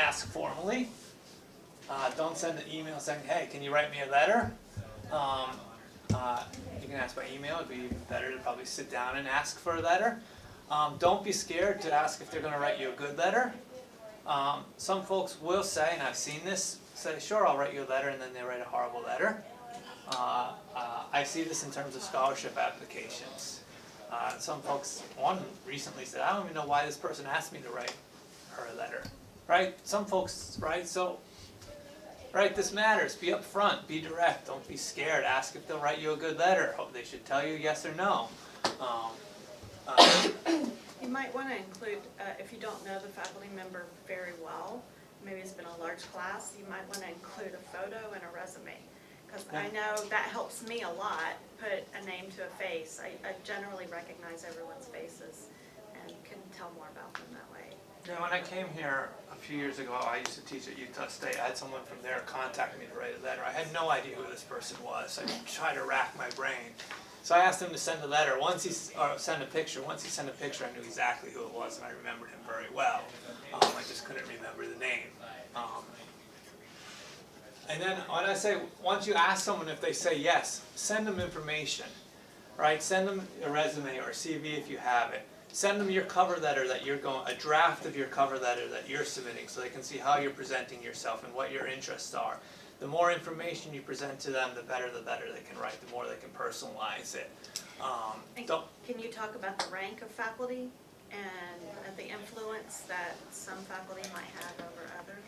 ask formally. Don't send an email saying, hey, can you write me a letter? You can ask by email. It'd be even better to probably sit down and ask for a letter. Don't be scared to ask if they're going to write you a good letter. Some folks will say, and I've seen this, say, sure, I'll write you a letter, and then they write a horrible letter. I see this in terms of scholarship applications. Some folks, one recently said, I don't even know why this person asked me to write her a letter. Right? Some folks, right? So, right, this matters. Be upfront, be direct, don't be scared. Ask if they'll write you a good letter. Hope they should tell you yes or no. You might want to include, if you don't know the faculty member very well, maybe it's been a large class, you might want to include a photo and a resume. Because I know that helps me a lot, put a name to a face. I generally recognize everyone's faces and can tell more about them that way. Yeah, when I came here a few years ago, I used to teach at Utah State. I had someone from there contact me to write a letter. I had no idea who this person was. I tried to rack my brain. So I asked him to send a letter. Send a picture. Once he sent a picture, I knew exactly who it was, and I remembered him very well. I just couldn't remember the name. And then when I say, once you ask someone if they say yes, send them information, right? Send them a resume or a CV if you have it. Send them your cover letter that you're a draft of your cover letter that you're submitting so they can see how you're presenting yourself and what your interests are. The more information you present to them, the better they can write, the more they can personalize it. Can you talk about the rank of faculty and the influence that some faculty might have over others?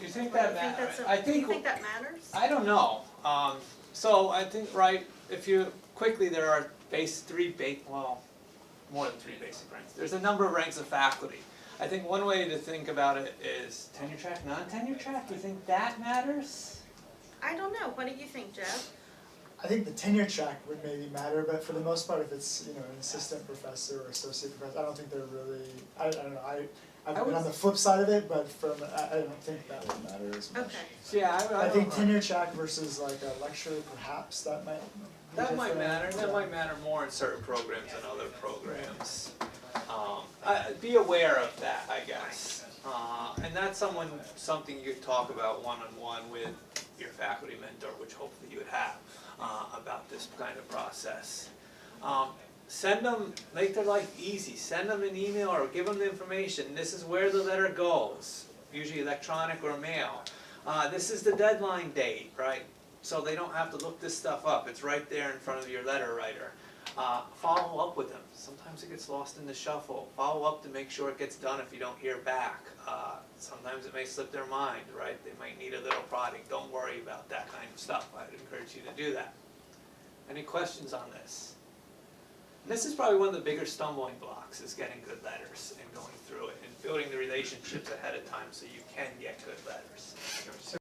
You think that matters? Do you think that matters? I don't know. So I think, right, if you, quickly there are more than three basic ranks. There's a number of ranks of faculty. I think one way to think about it is tenure track, non-tenure track. Do you think that matters? I don't know. What do you think, Jeff? I think the tenure track would maybe matter, but for the most part, if it's an assistant professor or associate professor, I don't think they're really. I don't know. I've been on the flip side of it, but I don't think that would matter as much. Okay. So yeah, I think tenure track versus like a lecture, perhaps that might. Might matter. That might matter more in certain programs than other programs. Be aware of that, I guess. And that's something you could talk about one-on-one with your faculty mentor, which hopefully you would have, about this kind of process. Send them, make their life easy. Send them an email or give them the information. This is where the letter goes, usually electronic or mail. This is the deadline date, right? So they don't have to look this stuff up. It's right there in front of your letter writer. Follow up with them. Sometimes it gets lost in the shuffle. Follow up to make sure it gets done if you don't hear back. Sometimes it may slip their mind, right? They might need a little prodding. Don't worry about that kind of stuff. I'd encourage you to do that. Any questions on this? This is probably one of the bigger stumbling blocks, is getting good letters and going through it and building the relationships ahead of time so you can get good letters.